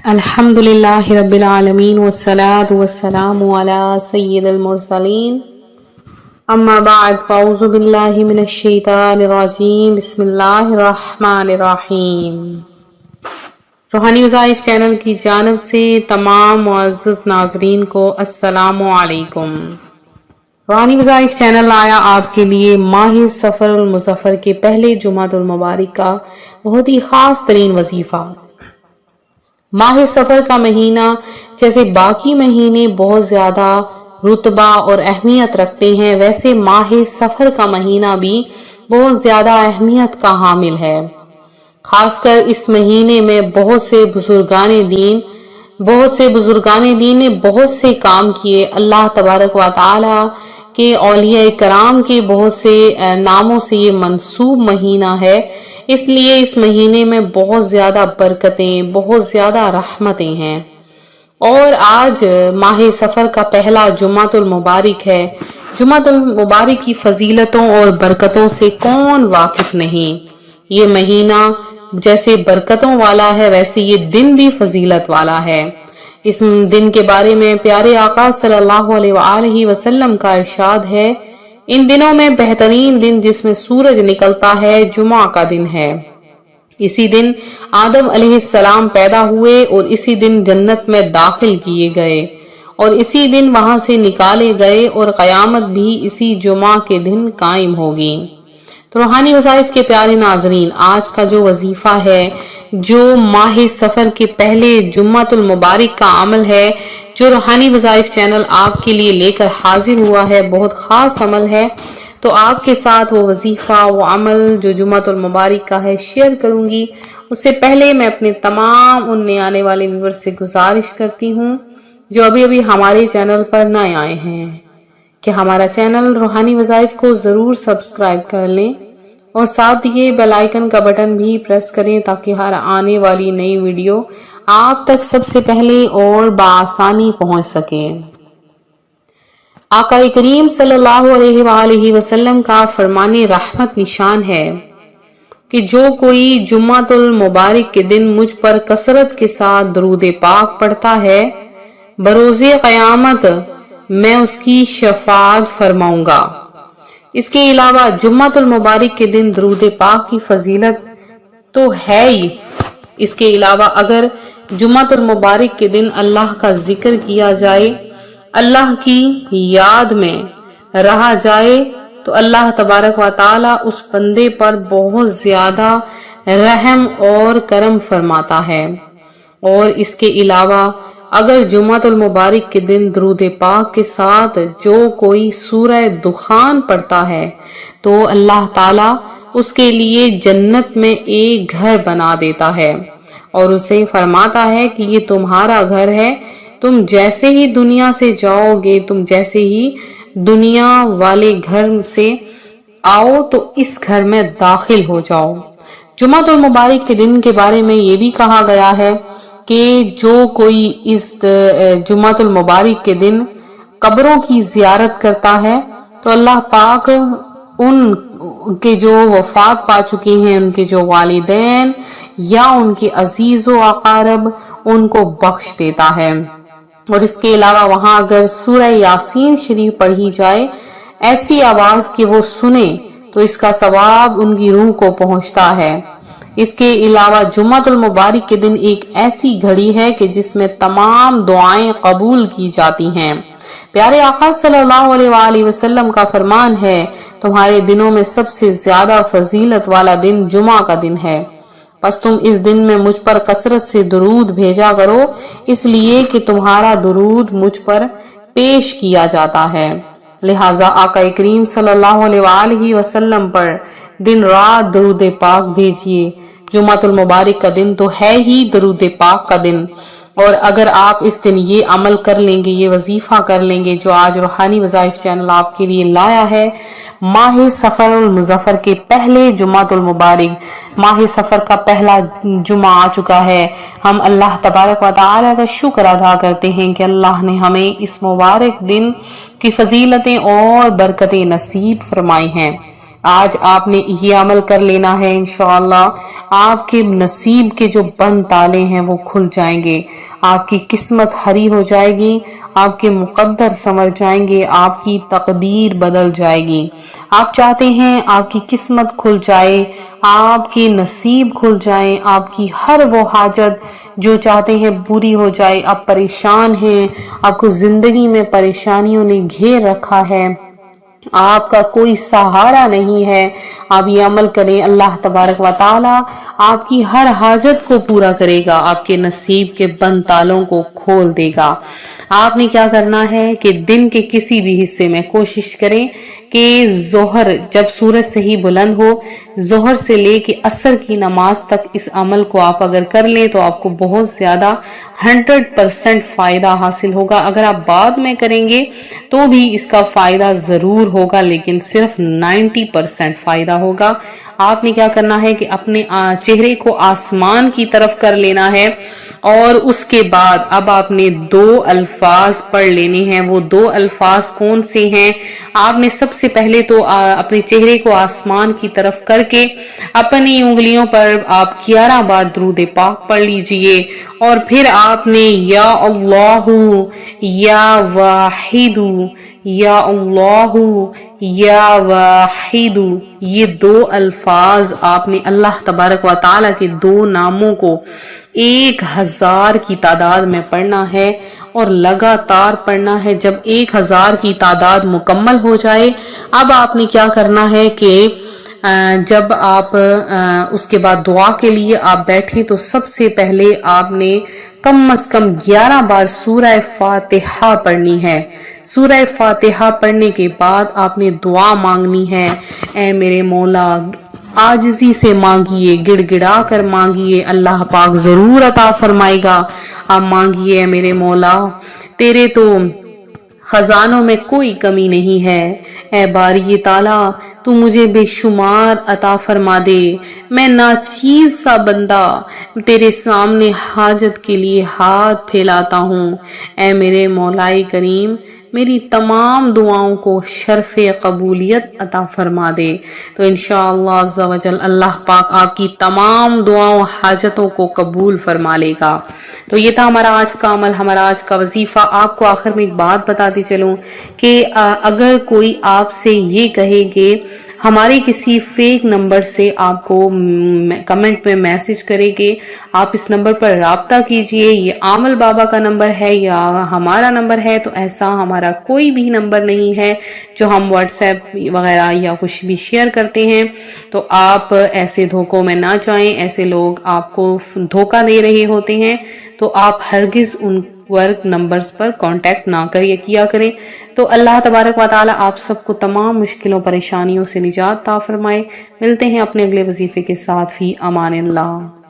الحمدللہ رب العالمین والصلاة والسلام علی سید المرسلین اما بعد فاعوذ باللہ من الشیطان الرجیم بسم اللہ الرحمن الرحیم۔ روحانی وظائف چینل کی جانب سے تمام معزز ناظرین کو السلام علیکم۔ روحانی وظائف چینل آیا آپ کے لیے ماہ سفر المظفر کے پہلے جمعۃ المبارک کا بہت ہی خاص ترین وظیفہ۔ ماہ سفر کا مہینہ جیسے باقی مہینے بہت زیادہ رتبہ اور اہمیت رکھتے ہیں، ویسے ماہ سفر کا مہینہ بھی بہت زیادہ اہمیت کا حامل ہے۔ خاص کر اس مہینے میں بہت سے بزرگان دین نے بہت سے کام کیے۔ اللہ تبارک و تعالی کے اولیاء کرام کے بہت سے ناموں سے یہ منسوب مہینہ ہے، اس لیے اس مہینے میں بہت زیادہ برکتیں، بہت زیادہ رحمتیں ہیں۔ اور آج ماہ سفر کا پہلا جمعۃ المبارک ہے۔ جمعۃ المبارک کی فضیلتوں اور برکتوں سے کون واقف نہیں؟ یہ مہینہ جیسے برکتوں والا ہے ویسے یہ دن بھی فضیلت والا ہے۔ اس دن کے بارے میں پیارے آقا صلی اللہ علیہ وآلہ وسلم کا ارشاد ہے، ان دنوں میں بہترین دن جس میں سورج نکلتا ہے جمعہ کا دن ہے۔ اسی دن آدم علیہ السلام پیدا ہوئے اور اسی دن جنت میں داخل کیے گئے اور اسی دن وہاں سے نکالے گئے اور قیامت بھی اسی جمعہ کے دن قائم ہوگی۔ تو روحانی وظائف کے پیارے ناظرین، آج کا جو وظیفہ ہے، جو ماہ سفر کے پہلے جمعۃ المبارک کا عمل ہے، جو روحانی وظائف چینل آپ کے لیے لے کر حاضر ہوا ہے، بہت خاص عمل ہے۔ تو آپ کے ساتھ وہ وظیفہ، وہ عمل جو جمعۃ المبارک کا ہے شیئر کروں گی۔ اس سے پہلے میں اپنے تمام ان نئے آنے والے ویورز سے گزارش کرتی ہوں جو ابھی ہمارے چینل پر نئے آئے ہیں کہ ہمارا چینل روحانی وظائف کو ضرور سبسکرائب کر لیں اور ساتھ یہ بیل آئیکن کا بٹن بھی پریس کریں تاکہ ہر آنے والی نئی ویڈیو آپ تک سب سے پہلے اور بآسانی پہنچ سکے۔ آقا کریم صلی اللہ علیہ وآلہ وسلم کا فرمان رحمت نشان ہے کہ جو کوئی جمعۃ المبارک کے دن مجھ پر کثرت کے ساتھ درود پاک پڑھتا ہے، بروز قیامت میں اس کی شفاعت فرماؤں گا۔ اس کے علاوہ جمعۃ المبارک کے دن درود پاک کی فضیلت تو ہے ہی، اس کے علاوہ اگر جمعۃ المبارک کے دن اللہ کا ذکر کیا جائے، اللہ کی یاد میں رہا جائے تو اللہ تبارک و تعالی اس بندے پر بہت زیادہ رحم اور کرم فرماتا ہے۔ اور اس کے علاوہ اگر جمعۃ المبارک کے دن درود پاک کے ساتھ جو کوئی سورہ دخان پڑھتا ہے تو اللہ تعالی اس کے لیے جنت میں ایک گھر بنا دیتا ہے اور اسے فرماتا ہے کہ یہ تمہارا گھر ہے، تم جیسے ہی دنیا سے جاؤ گے، تم جیسے ہی دنیا والے گھر سے آؤ تو اس گھر میں داخل ہو جاؤ۔ جمعۃ المبارک کے دن کے بارے میں یہ بھی کہا گیا ہے کہ جو کوئی اس جمعۃ المبارک کے دن قبروں کی زیارت کرتا ہے تو اللہ پاک ان کے جو وفات پا چکے ہیں، ان کے جو والدین یا ان کے عزیز و اقارب، ان کو بخش دیتا ہے۔ اور اس کے علاوہ وہاں اگر سورہ یاسین شریف پڑھی جائے ایسی آواز کہ وہ سنے تو اس کا ثواب ان کی روح کو پہنچتا ہے۔ اس کے علاوہ جمعۃ المبارک کے دن ایک ایسی گھڑی ہے کہ جس میں تمام دعائیں قبول کی جاتی ہیں۔ پیارے آقا صلی اللہ علیہ وآلہ وسلم کا فرمان ہے، تمہارے دنوں میں سب سے زیادہ فضیلت والا دن جمعہ کا دن ہے، پس تم اس دن میں مجھ پر کثرت سے درود بھیجا کرو، اس لیے کہ تمہارا درود مجھ پر پیش کیا جاتا ہے۔ لہٰذا آقا کریم صلی اللہ علیہ وآلہ وسلم پر دن رات درود پاک بھیجیے۔ جمعۃ المبارک کا دن تو ہے ہی درود پاک کا دن، اور اگر آپ اس دن یہ عمل کر لیں گے، یہ وظیفہ کر لیں گے جو آج روحانی وظائف چینل آپ کے لیے لایا ہے، ماہ سفر المظفر کے پہلے جمعۃ المبارک، ماہ سفر کا پہلا جمعہ آ چکا ہے۔ ہم اللہ تبارک و تعالی کا شکر ادا کرتے ہیں کہ اللہ نے ہمیں اس مبارک دن کی فضیلتیں اور برکتیں نصیب فرمائی ہیں۔ آج آپ نے یہ عمل کر لینا ہے، انشاءاللہ آپ کے نصیب کے جو بند تالے ہیں وہ کھل جائیں گے، آپ کی قسمت ہری ہو جائے گی، آپ کے مقدر سنور جائیں گے، آپ کی تقدیر بدل جائے گی۔ آپ چاہتے ہیں آپ کی قسمت کھل جائے، آپ کے نصیب کھل جائیں، آپ کی ہر وہ حاجت جو چاہتے ہیں پوری ہو جائے، آپ پریشان ہیں، آپ کو زندگی میں پریشانیوں نے گھیر رکھا ہے، آپ کا کوئی سہارا نہیں ہے، آپ یہ عمل کریں، اللہ تبارک و تعالی آپ کی ہر حاجت کو پورا کرے گا، آپ کے نصیب کے بند تالوں کو کھول دے گا۔ آپ نے کیا کرنا ہے کہ دن کے کسی بھی حصے میں کوشش کریں کہ ظہر جب سورج صحیح بلند ہو، ظہر سے لے کے عصر کی نماز تک اس عمل کو آپ اگر کر لیں تو آپ کو بہت زیادہ 100% فائدہ حاصل ہوگا۔ اگر آپ بعد میں کریں گے تو بھی اس کا فائدہ ضرور ہوگا، لیکن صرف 90% فائدہ ہوگا۔ آپ نے کیا کرنا ہے کہ اپنے چہرے کو آسمان کی طرف کر لینا ہے، اور اس کے بعد اب آپ نے 2 الفاظ پڑھ لینے ہیں۔ وہ 2 الفاظ کون سے ہیں؟ آپ نے سب سے پہلے تو اپنے چہرے کو آسمان کی طرف کر کے اپنی انگلیوں پر آپ 11 بار درود پاک پڑھ لیجئے، اور پھر آپ نے یا اللہ یا واحد یا اللہ یا واحد یہ 2 الفاظ آپ نے اللہ تبارک و تعالی کے 2 ناموں کو 1000 کی تعداد میں پڑھنا ہے، اور لگاتار پڑھنا ہے۔ جب 1000 کی تعداد مکمل ہو جائے، اب آپ نے کیا کرنا ہے کہ جب آپ اس کے بعد دعا کے لیے آپ بیٹھیں تو سب سے پہلے آپ نے کم از کم 11 بار سورہ فاتحہ پڑھنی ہے۔ سورہ فاتحہ پڑھنے کے بعد آپ نے دعا مانگنی ہے، اے میرے مولا، عاجزی سے مانگیے، گڑ گڑا کر مانگیے، اللہ پاک ضرور عطا فرمائے گا۔ آپ مانگیے، اے میرے مولا، تیرے تو خزانوں میں کوئی کمی نہیں ہے، اے باری تعالیٰ تو مجھے بے شمار عطا فرما دے، میں ناچیز سا بندہ تیرے سامنے حاجت کے لیے ہاتھ پھیلاتا ہوں، اے میرے مولا کریم میری تمام دعاؤں کو شرف قبولیت عطا فرما دے۔ تو انشاءاللہ عز و جل اللہ پاک آپ کی تمام دعاؤں حاجتوں کو قبول فرما لے گا۔ تو یہ تھا ہمارا آج کا عمل، ہمارا آج کا وظیفہ۔ آپ کو آخر میں ایک بات بتاتی چلوں کہ اگر کوئی آپ سے یہ کہے کہ ہمارے کسی فیک نمبر سے آپ کو کمنٹ میں میسج کرے کہ آپ اس نمبر پر رابطہ کیجئے، یہ عامل بابا کا نمبر ہے یا ہمارا نمبر ہے، تو ایسا ہمارا کوئی بھی نمبر نہیں ہے جو ہم واٹس ایپ وغیرہ یا کچھ بھی شیئر کرتے ہیں۔ تو آپ ایسے دھوکوں میں نہ جائیں، ایسے لوگ آپ کو دھوکہ دے رہے ہوتے ہیں، تو آپ ہرگز in work numbers per contact نہ کیا کریں۔ تو اللہ تبارک و تعالی آپ سب کو تمام مشکلوں پریشانیوں سے نجات عطا فرمائے۔ ملتے ہیں اپنے اگلے وظیفے کے ساتھ، فی امان اللہ۔